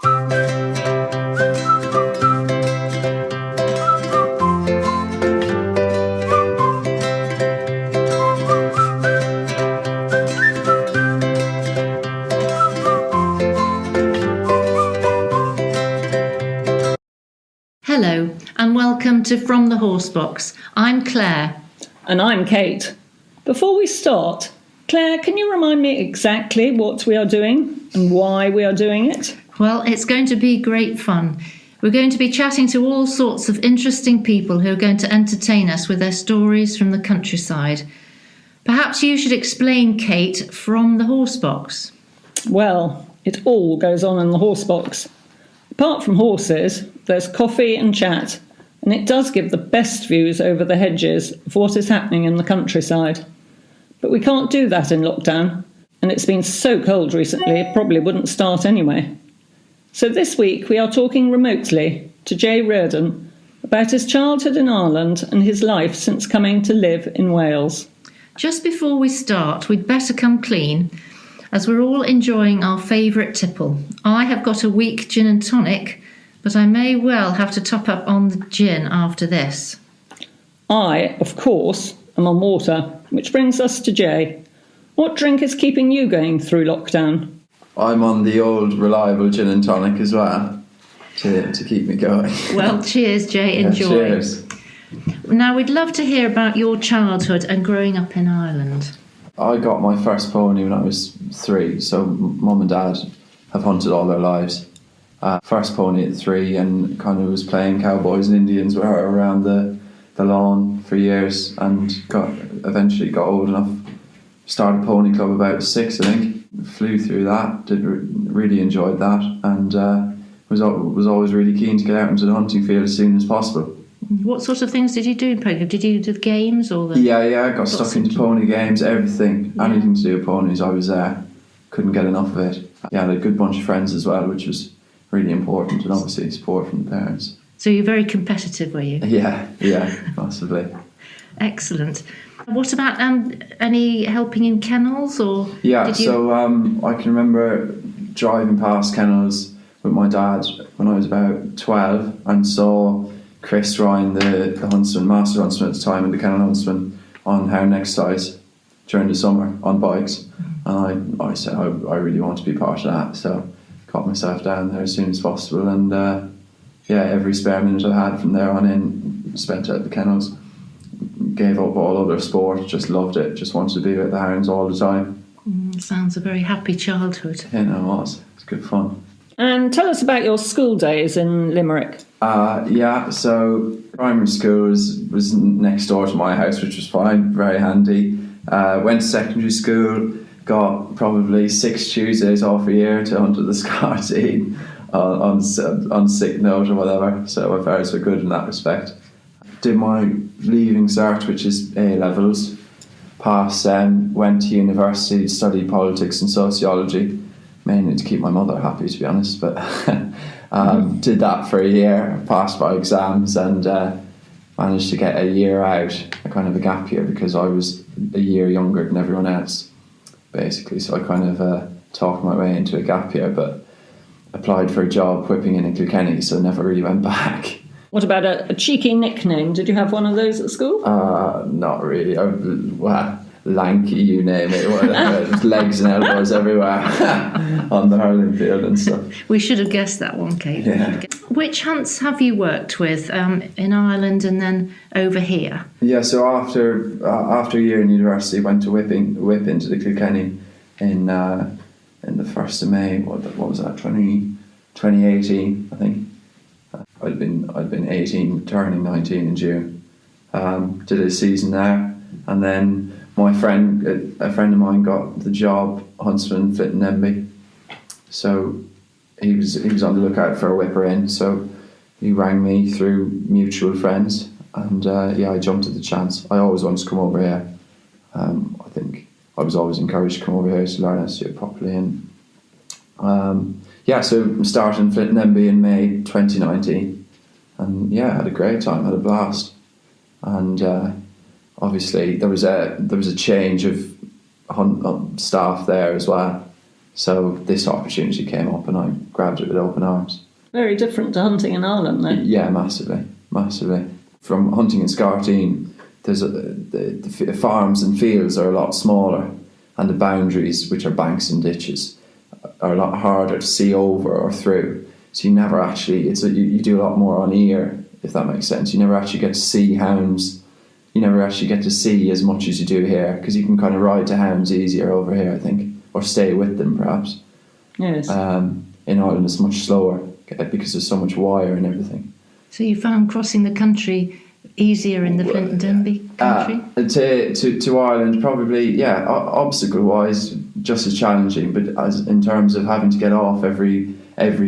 Hello and welcome to From the Horsebox. I'm Claire. And I'm Kate. Before we start, Claire, can you remind me exactly what we are doing and why we are doing it? Well, it's going to be great fun. We're going to be chatting to all sorts of interesting people who are going to entertain us with their stories from the countryside. Perhaps you should explain, Kate, From the Horsebox. Well, it all goes on in the Horsebox. Apart from horses, there's coffee and chat, and it does give the best views over the hedges of what is happening in the countryside. But we can't do that in lockdown, and it's been so cold recently it probably wouldn't start anyway. So this week we are talking remotely to Jay Reardon about his childhood in Ireland and his life since coming to live in Wales. Just before we start, we'd better come clean, as we're all enjoying our favourite tipple. I have got a weak gin and tonic, but I may well have to top up on the gin after this. I, of course, am on water, which brings us to Jay. What drink is keeping you going through lockdown? I'm on the old reliable gin and tonic as well to keep me going. Well, cheers, Jay. Yeah, enjoy. cheers. Now, we'd love to hear about your childhood and growing up in Ireland. I got my first pony when I was 3, so Mum and Dad have hunted all their lives. First pony at 3, and kind of was playing cowboys and Indians with her around the lawn for years, and eventually got old enough. Started pony club about 6, I think. Flew through that, really enjoyed that, and was always really keen to get out into the hunting field as soon as possible. What sort of things did you do in pony? Did you do the games or the... Yeah, I got stuck into pony games, everything. Yeah. Anything to do with ponies, I was there. Couldn't get enough of it. Yeah, I had a good bunch of friends as well, which was really important, and obviously support from the parents. So you're very competitive, were you? Yeah, massively. Excellent. What about any helping in kennels, or... Yeah, so I can remember driving past kennels with my dad when I was about 12 and saw Chris Ryan, the huntsman, master huntsman at the time, and the kennel huntsman on hound exercise during the summer on bikes. And I said, I really want to be part of that. So got myself down there as soon as possible. And every spare minute I had from there on in, spent it at the kennels. Gave up all other sport, just loved it, just wanted to be with the hounds all the time. Sounds a very happy childhood. Yeah, no, it was. It's good fun. And tell us about your school days in Limerick. So primary school was next door to my house, which was fine, very handy. Went to secondary school, got probably 6 Tuesdays off a year to hunt at the Scar team on sick note or whatever, so my parents were good in that respect. Did my leaving cert, which is A-levels, passed, went to university, studied politics and sociology, mainly to keep my mother happy, to be honest, but did that for a year, passed my exams, and managed to get a year out, a kind of a gap year, because I was a year younger than everyone else, basically, so I kind of talked my way into a gap year, but applied for a job whipping in Kilkenny, so never really went back. What about a cheeky nickname? Did you have one of those at school? Not really. Lanky, you name it. Just legs and elbows everywhere on the hurling field and stuff. We should have guessed that one, Kate. Yeah. Which hunts have you worked with in Ireland and then over here? Yeah, so after a year in university, went to whip into the Kilkenny in the 1st of May. What was that? 2018, I think. I'd been 18, turning 19 in June. Did a season there, and then a friend of mine got the job huntsman Flint and Emby. So he was on the lookout for a whipper in. So he rang me through mutual friends, and I jumped at the chance. I always wanted to come over here. I think I was always encouraged to come over here to learn how to do it properly. And so starting Flint and Emby in May 2019, and had a great time, had a blast, and obviously there was a change of staff there as well. So this opportunity came up and I grabbed it with open arms. Very different to hunting in Ireland, then. Yeah, massively. From hunting in Scarteen, the farms and fields are a lot smaller, and the boundaries, which are banks and ditches, are a lot harder to see over or through. So you never actually, you do a lot more on ear, if that makes sense. You never actually get to see hounds. You never actually get to see as much as you do here, because you can kind of ride to hounds easier over here, I think, or stay with them perhaps. Yes. In Ireland it's much slower because there's so much wire and everything. So you found crossing the country easier in the Flint and Denby country? To Ireland, probably, yeah, obstacle-wise, just as challenging, but as in terms of having to get off every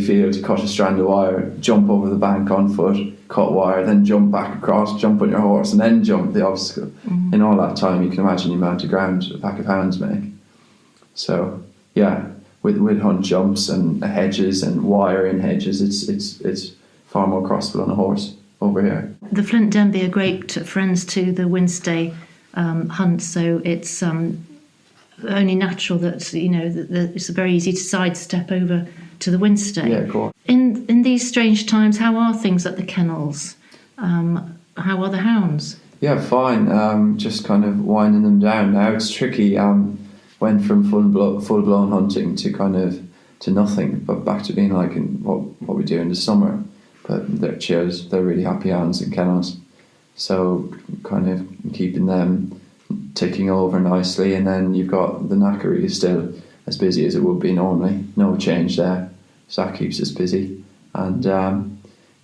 field to cut a strand of wire, jump over the bank on foot, cut wire, then jump back across, jump on your horse, and then jump the obstacle. Mm-hmm. In all that time, you can imagine the amount of ground a pack of hounds make. So, yeah, with hunt jumps and hedges and wire in hedges, it's far more crossable on a horse over here. The Flint Denby are great friends to the Wednesday hunt, so it's only natural that it's very easy to sidestep over to the Wednesday. Yeah, of course. In these strange times, how are things at the kennels? How are the hounds? Yeah, fine. Just kind of winding them down now. It's tricky. Went from full blown hunting to nothing, but back to being like in what we do in the summer. But they're chills. They're really happy hounds in kennels. So kind of keeping them ticking over nicely, and then you've got the knackery is still as busy as it would be normally. No change there. So that keeps us busy. And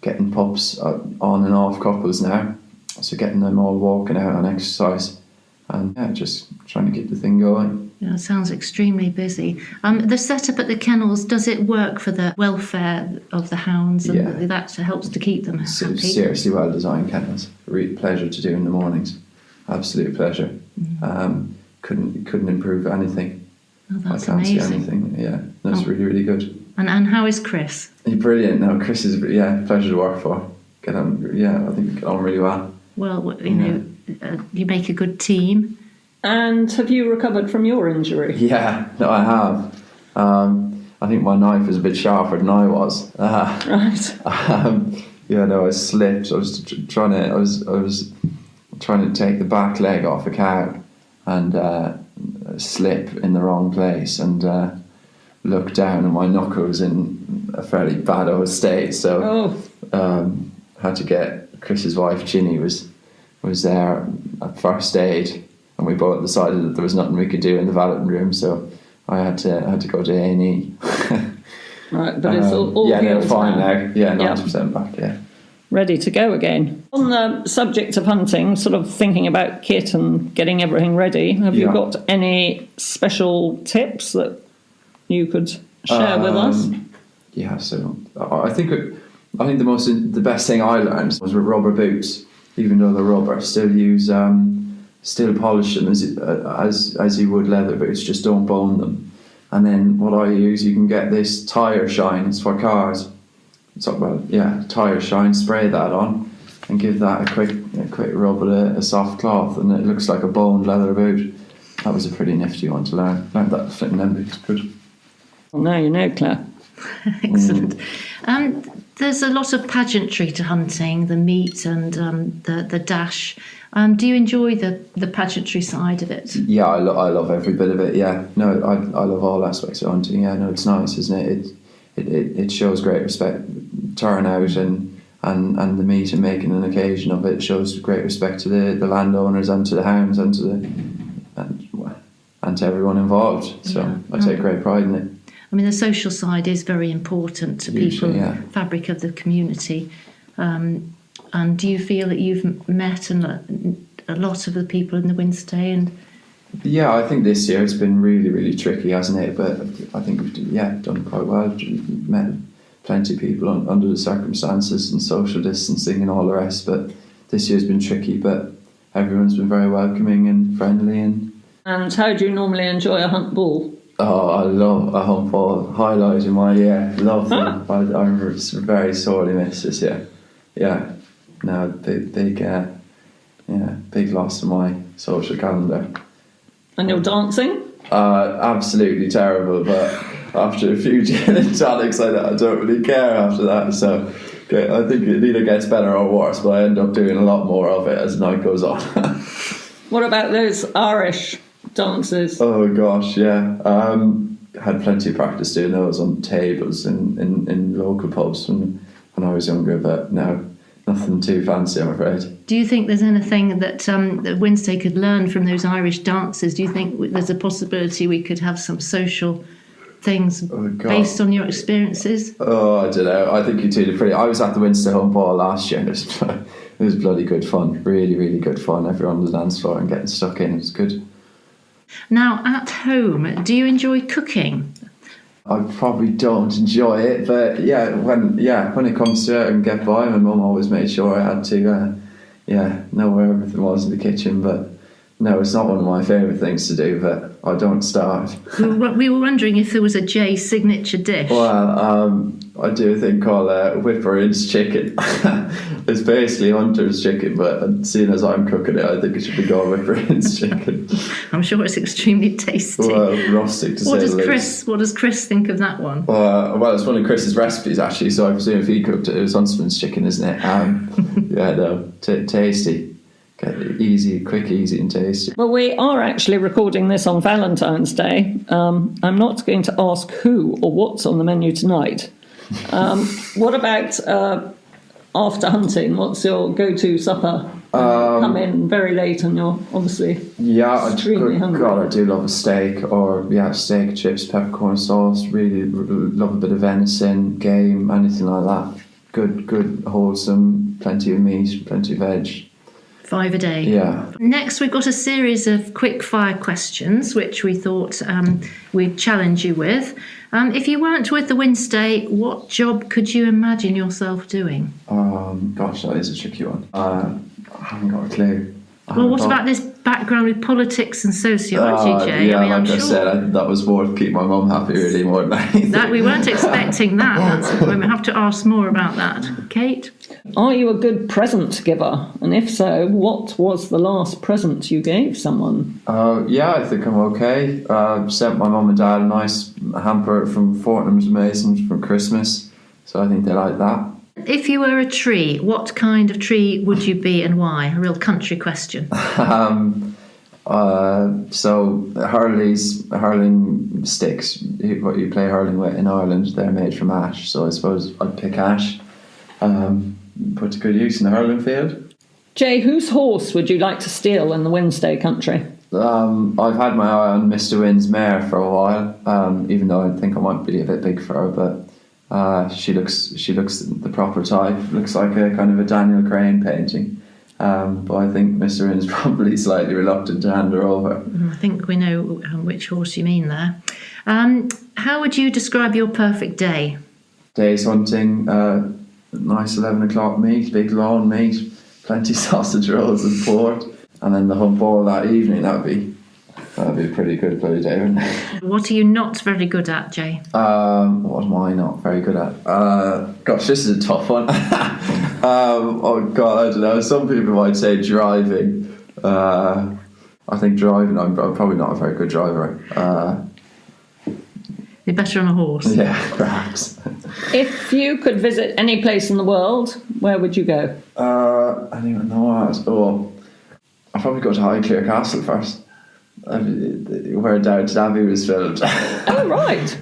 getting pups on and off couples now. So getting them all walking out on exercise. And yeah, just trying to keep the thing going. Yeah, it sounds extremely busy. The setup at the kennels, does it work for the welfare of the hounds? And that helps to keep them happy? Seriously well designed kennels. Real pleasure to do in the mornings. Absolute pleasure. Mm. Couldn't improve anything. Oh, that's I can't amazing. see anything. Yeah, that's really, really good. And how is Chris? He's brilliant. No, Chris is pleasure to work for. I think we get on really well. Well, you make a good team. And have you recovered from your injury? Yeah, no, I have. I think my knife was a bit sharper than I was. Right. I slipped. I was trying to take the back leg off a cow and slip in the wrong place and looked down, and my knuckle was in a fairly bad old state. So had to get Chris's wife Ginny was there at first aid. And we both decided that there was nothing we could do in the valeting room, so I had to go to A&E. Right, but it's all yeah, healed they're fine now. Yeah, 90% back. Yeah, ready to go again. On the subject of hunting, sort of thinking about kit and getting everything ready. Have you got any special tips that you could share with us? Yeah, so I think the best thing I learned was with rubber boots. Even though they're rubber, still polish them as you would leather boots, just don't bone them. And then what I use, you can get this tyre shine, it's for cars. Tyre shine, spray that on and give that a quick rub with a soft cloth, and it looks like a boned leather boot. That was a pretty nifty one to learn. Learned that Flint and Denby, it's good. Well, now you know, Claire. Excellent. There's a lot of pageantry to hunting, the meet and the dash. Do you enjoy the pageantry side of it? Yeah, I love every bit of it. Yeah, no, I love all aspects of hunting. Yeah, no, it's nice, isn't it? It shows great respect, turnout and the meet and making an occasion of it shows great respect to the landowners and to the hounds and to everyone involved. So I take great pride in it. I mean, the social side is very important to people, fabric of the community. And do you feel that you've met a lot of the people in the Wednesday? And yeah, I think this year it's been really, really tricky, hasn't it? But I think we've done quite well. We've met plenty of people under the circumstances and social distancing and all the rest. But this year's been tricky, but everyone's been very welcoming and friendly. And how do you normally enjoy a hunt bull? Oh, I love a hunt bull. Highlight in my year. Love them. I'm very sorely missed this year. Yeah. No, big loss in my social calendar. And you're dancing? Absolutely terrible, but after a few gin and tonics, I don't really care after that. So okay, I think it either gets better or worse, but I end up doing a lot more of it as the night goes on. What about those Irish dances? Oh gosh, yeah. Had plenty of practice doing those on tables in local pubs when I was younger, but no, nothing too fancy, I'm afraid. Do you think there's anything that Wednesday could learn from those Irish dances? Do you think there's a possibility we could have some social things based on your experiences? Oh, I don't know. I think you two did pretty. I was at the Winster Home Ball last year and it was bloody good fun. Really, really good fun. Everyone on the dance floor and getting stuck in. It was good. Now, at home, do you enjoy cooking? I probably don't enjoy it, but when it comes to it and get by, my mum always made sure I had to know where everything was in the kitchen. But no, it's not one of my favourite things to do, but I don't starve. We were wondering if there was a Jay signature dish. Well, I do a thing called Whipper-In's chicken. It's basically Hunter's chicken, but seeing as I'm cooking it, I think it should be called Whipper-In's chicken. I'm sure it's extremely tasty. Well, rustic to say the least. What does Chris think of that one? Well, it's one of Chris's recipes actually, so I presume if he cooked it, it was Huntsman's chicken, isn't it? Tasty. Easy, quick, easy and tasty. Well, we are actually recording this on Valentine's Day. I'm not going to ask who or what's on the menu tonight. What about after hunting? What's your go-to supper? Come in very late and you're obviously extremely hungry. God, I do love a steak steak, chips, peppercorn sauce. Really love a bit of venison, game, anything like that. Good, wholesome, plenty of meat, plenty of veg. 5 a day. Yeah. Next, we've got a series of quick fire questions, which we thought we'd challenge you with. If you weren't with the Wednesday, what job could you imagine yourself doing? Gosh, that is a tricky one. I haven't got a clue. Well, what about this background with politics and sociology, Jay? Yeah, I'm I said, that was more to keep my mum happy, really, more than anything. That we weren't expecting that. We have to ask more about that. Kate? Are you a good present giver? And if so, what was the last present you gave someone? I think I'm okay. Sent my mum and dad a nice hamper from Fortnum's Masons for Christmas, so I think they like that. If you were a tree, what kind of tree would you be and why? A real country question. So hurling sticks, what you play hurling with in Ireland, they're made from ash. So I suppose I'd pick ash. Put to good use in the hurling field. Jay, whose horse would you like to steal in the Wednesday country? I've had my eye on Mr. Wynn's mare for a while, even though I think I might be a bit big for her, but she looks the proper type. Looks like a kind of a Daniel Crane painting. But I think Mr. Wynn's probably slightly reluctant to hand her over. I think we know which horse you mean there. How would you describe your perfect day? Days hunting, nice 11 o'clock meat, big lawn meat, plenty sausage rolls and port, and then the hump ball that evening. That'd be a pretty good bloody day, wouldn't it? What are you not very good at, Jay? What am I not very good at? Gosh, this is a tough one. Oh God, I don't know. Some people might say driving. I think driving, I'm probably not a very good driver. You're better on a horse. Yeah, perhaps. If you could visit any place in the world, where would you go? I don't even know. I'll probably go to Highclere Castle first, where Downton Abbey was filmed. Oh, right.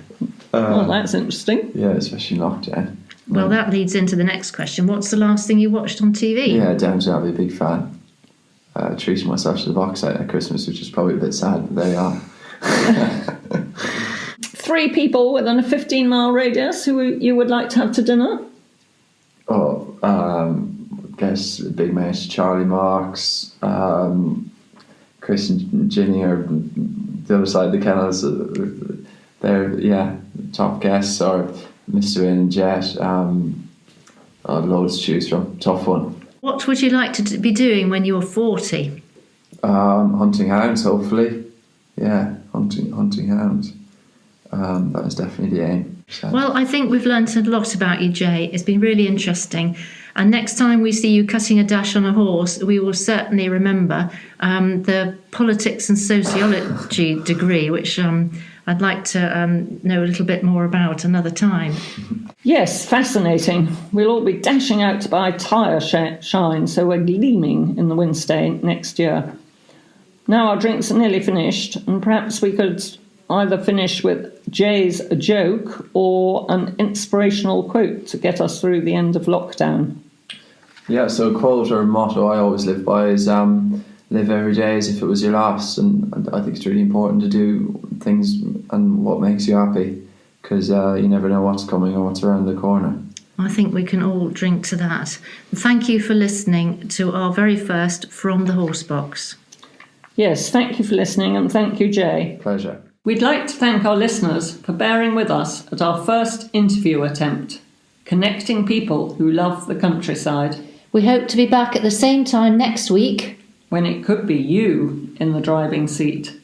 Well, that's interesting. Yeah, especially in lockdown. Well, that leads into the next question. What's the last thing you watched on TV? Yeah, Downton Abbey, big fan. Treating myself to the box set at Christmas, which is probably a bit sad, but there you are. 3 people within a 15-mile radius who you would like to have to dinner? I guess big mate Charlie Marks, Chris and Ginny are the other side of the kennels. They're top guests, or Mr. Wynn and Jet. Loads to choose from. Tough one. What would you like to be doing when you're 40? Hunting hounds, hopefully. Yeah, hunting hounds. That is definitely the aim. So. Well, I think we've learnt a lot about you, Jay. It's been really interesting. And next time we see you cutting a dash on a horse, we will certainly remember the politics and sociology degree, which I'd like to know a little bit more about another time. Yes, fascinating. We'll all be dashing out to buy tyre shine, so we're gleaming in the Wednesday next year. Now our drinks are nearly finished, and perhaps we could either finish with Jay's joke or an inspirational quote to get us through the end of lockdown. Yeah, so a quote or a motto I always live by is live every day as if it was your last, and I think it's really important to do things and what makes you happy, because you never know what's coming or what's around the corner. I think we can all drink to that. Thank you for listening to our very first From the Horsebox. Yes, thank you for listening, and thank you, Jay. Pleasure. We'd like to thank our listeners for bearing with us at our first interview attempt, connecting people who love the countryside. We hope to be back at the same time next week, when it could be you in the driving seat.